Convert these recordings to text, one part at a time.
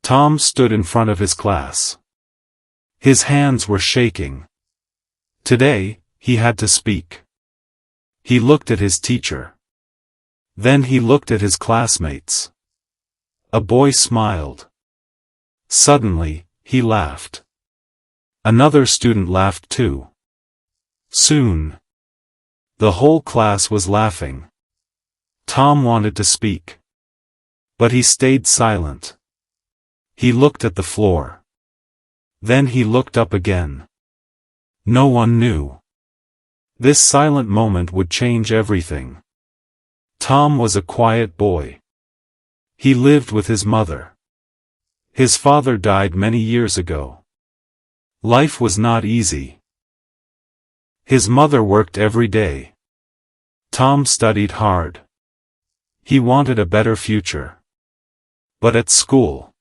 Tom stood in front of his class. His hands were shaking. Today, he had to speak. He looked at his teacher. Then he looked at his classmates. A boy smiled. Suddenly, he laughed. Another student laughed too. Soon, the whole class was laughing. Tom wanted to speak. But he stayed silent. He looked at the floor. Then he looked up again. No one knew. This silent moment would change everything. Tom was a quiet boy. He lived with his mother. His father died many years ago. Life was not easy. His mother worked every day. Tom studied hard. He wanted a better future. But at school,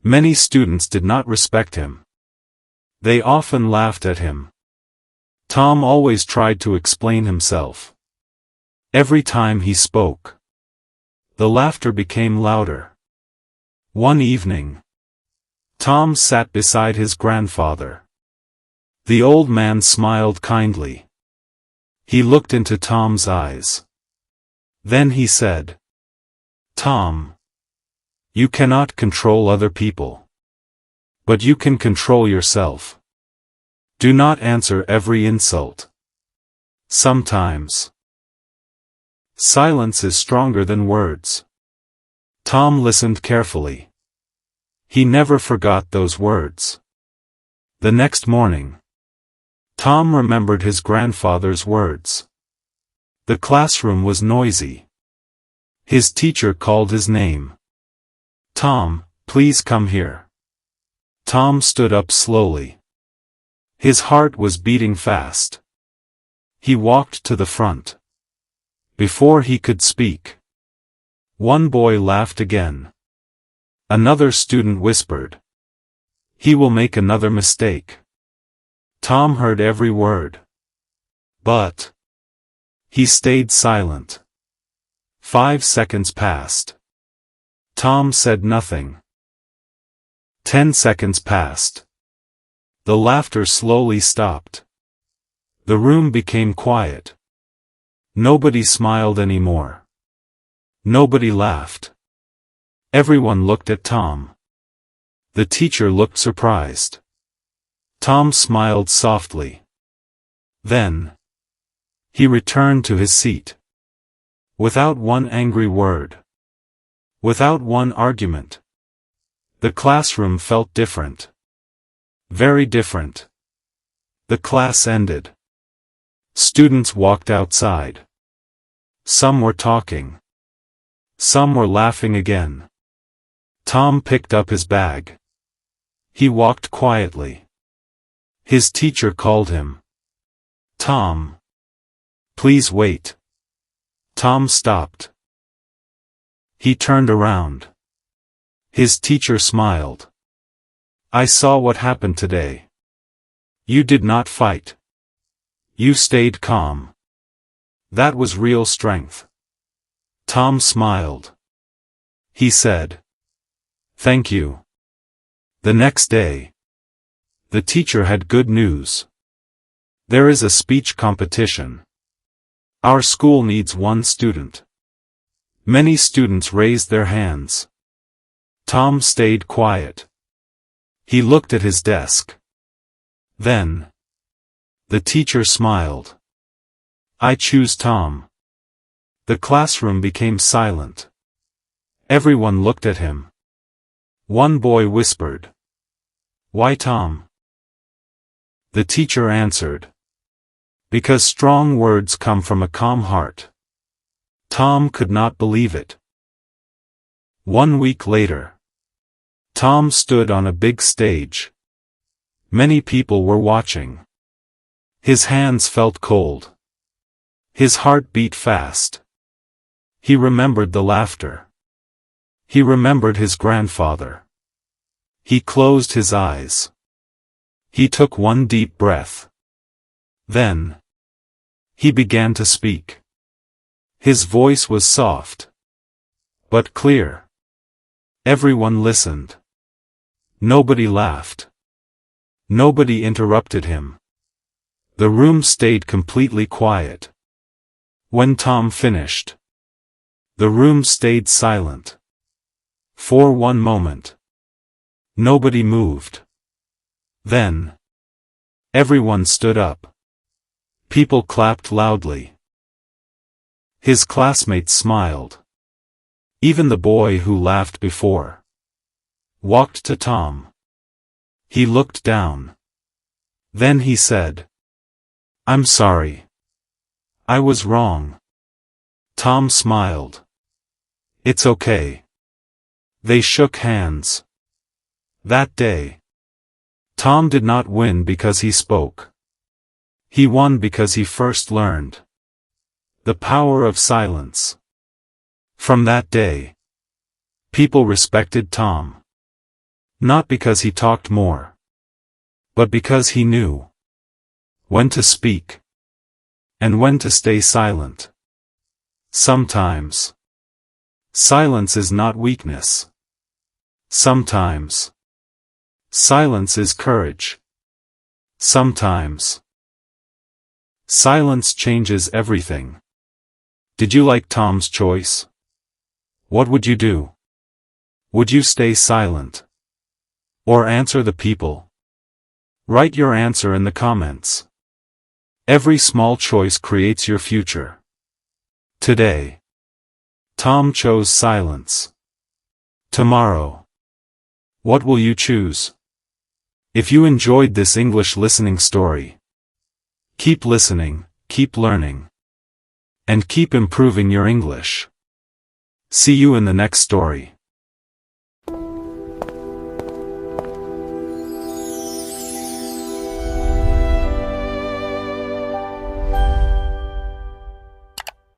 many students did not respect him. They often laughed at him. Tom always tried to explain himself. Every time he spoke, the laughter became louder. One evening, Tom sat beside his grandfather. The old man smiled kindly. He looked into Tom's eyes. Then he said, "Tom, you cannot control other people. But you can control yourself. Do not answer every insult. Sometimes silence is stronger than words." Tom listened carefully. He never forgot those words. The next morning, Tom remembered his grandfather's words. The classroom was noisy. His teacher called his name. "Tom, please come here." Tom stood up slowly. His heart was beating fast. He walked to the front. Before he could speak, one boy laughed again. Another student whispered, "He will make another mistake." Tom heard every word. But he stayed silent. 5 seconds passed. Tom said nothing. 10 seconds passed. The laughter slowly stopped. The room became quiet. Nobody smiled anymore. Nobody laughed. Everyone looked at Tom. The teacher looked surprised. Tom smiled softly. Then he returned to his seat. Without one angry word. Without one argument. The classroom felt different. Very different. The class ended. Students walked outside. Some were talking. Some were laughing again. Tom picked up his bag. He walked quietly. His teacher called him. "Tom. Please wait." Tom stopped. He turned around. His teacher smiled. "I saw what happened today. You did not fight. You stayed calm. That was real strength." Tom smiled. He said, "Thank you." The next day, the teacher had good news. There is a speech competition. Our school needs one student. Many students raised their hands. Tom stayed quiet. He looked at his desk. Then, the teacher smiled. "I choose Tom." The classroom became silent. Everyone looked at him. One boy whispered, "Why Tom?" The teacher answered, "Because strong words come from a calm heart." Tom could not believe it. 1 week later, Tom stood on a big stage. Many people were watching. His hands felt cold. His heart beat fast. He remembered the laughter. He remembered his grandfather. He closed his eyes. He took one deep breath. Then, he began to speak. His voice was soft, but clear. Everyone listened. Nobody laughed. Nobody interrupted him. The room stayed completely quiet. When Tom finished, the room stayed silent. For one moment, nobody moved. Then, everyone stood up. People clapped loudly. His classmates smiled. Even the boy who laughed before walked to Tom. He looked down. Then he said, "I'm sorry. I was wrong." Tom smiled. "It's okay." They shook hands. That day, Tom did not win because he spoke. He won because he first learned the power of silence. From that day, people respected Tom. Not because he talked more, but because he knew when to speak and when to stay silent. Sometimes, silence is not weakness. Sometimes, silence is courage. Sometimes, silence changes everything. Did you like Tom's choice? What would you do? Would you stay silent? Or answer the people? Write your answer in the comments. Every small choice creates your future. Today, Tom chose silence. Tomorrow, what will you choose? If you enjoyed this English listening story, keep listening, keep learning, and keep improving your English. See you in the next story.